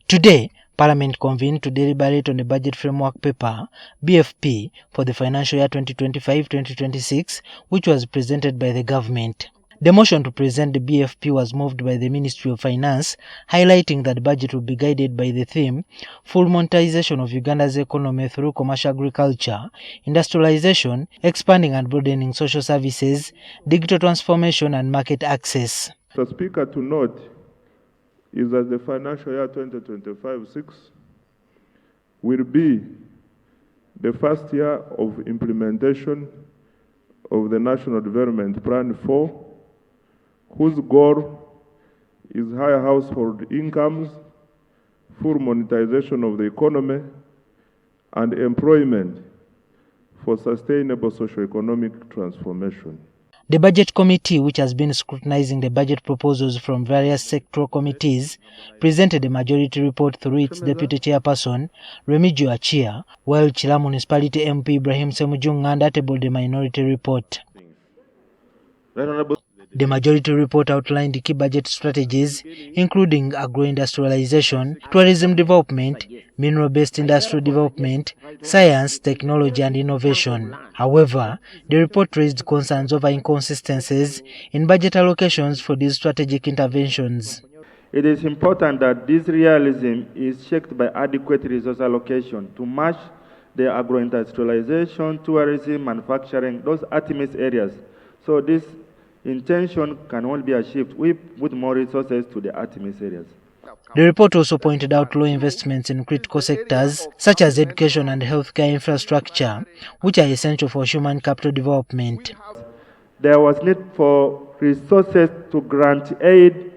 Today, Parliament convened to deliberate on the Budget Framework Paper, BFP, for the financial year 2025-2026, which was presented by the government. The motion to present the BFP was moved by the Ministry of Finance, highlighting that the budget will be guided by the theme, full monetization of Uganda's economy through commercial agriculture, industrialization, expanding and broadening social services, digital transformation and market access. Mr. Speaker, to note is that the financial year 2025-6 will be the first year of implementation of the National Development Plan 4, whose goal is higher household incomes, full monetization of the economy, and employment for sustainable socio-economic transformation. The Budget Committee, which has been scrutinizing the budget proposals from various sectoral committees, presented a majority report through its deputy chairperson, Remigio Achia, while Chila Municipality MP Ibrahim Semujunganda tabled the minority report. The majority report outlined the key budget strategies, including agro-industrialization, tourism development, mineral-based industrial development, science, technology, and innovation. However, the report raised concerns over inconsistencies in budget allocations for these strategic interventions. It is important that this realism is checked by adequate resource allocation to match the agro-industrialization, tourism, manufacturing, those Artemis areas. So this intention can only be achieved with more resources to the Artemis areas. The report also pointed out low investments in critical sectors such as education and healthcare infrastructure, which are essential for human capital development. There was need for resources to grant aid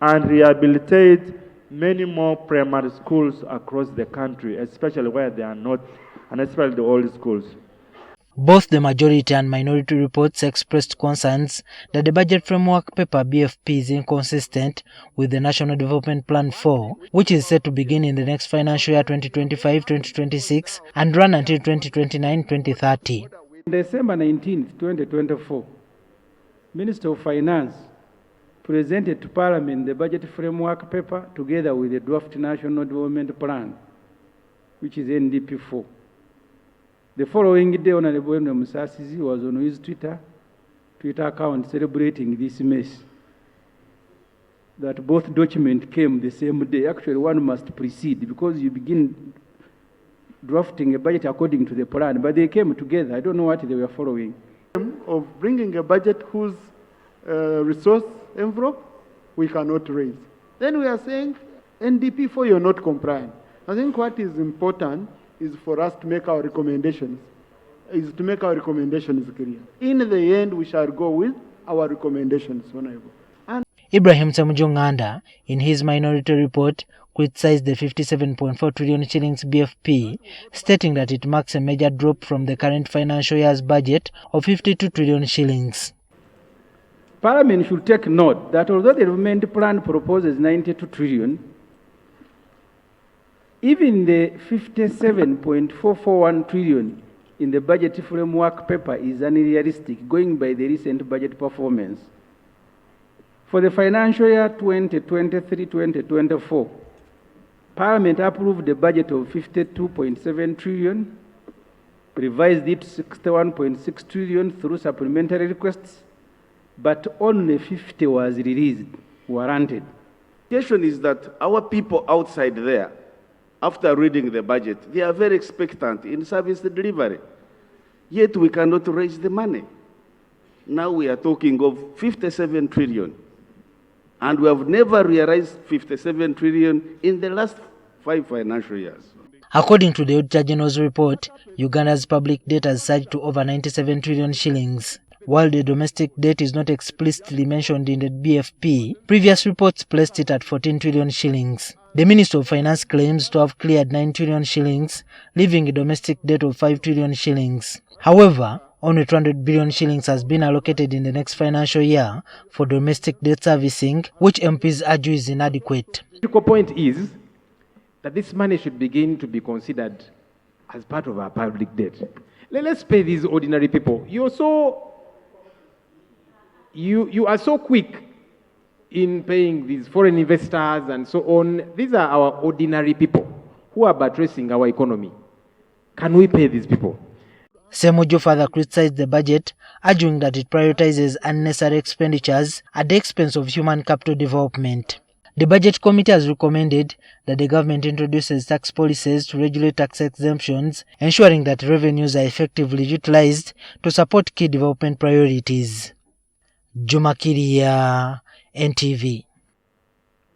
and rehabilitate many more primary schools across the country, especially where they are not, and especially the old schools. Both the majority and minority reports expressed concerns that the Budget Framework Paper BFP is inconsistent with the National Development Plan 4, which is set to begin in the next financial year 2025-2026 and run until 2029-2030. December 19, 2024, Minister of Finance presented to Parliament the Budget Framework Paper together with the draft National Development Plan, which is NDP4. The following day, Honorable Musasizi was on his Twitter account celebrating this mess. That both documents came the same day. Actually, one must precede because you begin drafting a budget according to the plan, but they came together. I don't know what they were following. Of bringing a budget whose resource envelope we cannot raise. Then we are saying, NDP4, you're not compliant. I think what is important is for us to make our recommendations, clear. In the end, we shall go with our recommendations, Honorable. Ibrahim Semujunganda, in his minority report, criticized the 57.4 trillion shillings BFP, stating that it marks a major drop from the current financial year's budget of 52 trillion shillings. Parliament should take note that although the development plan proposes 92 trillion, even the 57.441 trillion in the budget framework paper is unrealistic, going by the recent budget performance. For the financial year 2023-2024, Parliament approved a budget of 52.7 trillion, revised it to 61.6 trillion through supplementary requests, but only 50 was released, warranted. The question is that our people outside there, after reading the budget, they are very expectant in service delivery. Yet we cannot raise the money. Now we are talking of 57 trillion. And we have never realized 57 trillion in the last 5 financial years. According to the Auditor General's report, Uganda's public debt has surged to over 97 trillion shillings. While the domestic debt is not explicitly mentioned in the BFP, previous reports placed it at 14 trillion shillings. The Minister of Finance claims to have cleared 9 trillion shillings, leaving a domestic debt of 5 trillion shillings. However, only 200 billion shillings has been allocated in the next financial year for domestic debt servicing, which MPs argue is inadequate. The critical point is that this money should begin to be considered as part of our public debt. Let's pay these ordinary people. You are so quick in paying these foreign investors and so on. These are our ordinary people who are buttressing our economy. Can we pay these people? Semuju further criticized the budget, arguing that it prioritizes unnecessary expenditures at the expense of human capital development. The Budget Committee has recommended that the government introduces tax policies to regulate tax exemptions, ensuring that revenues are effectively utilized to support key development priorities. Juma Kiria, NTV.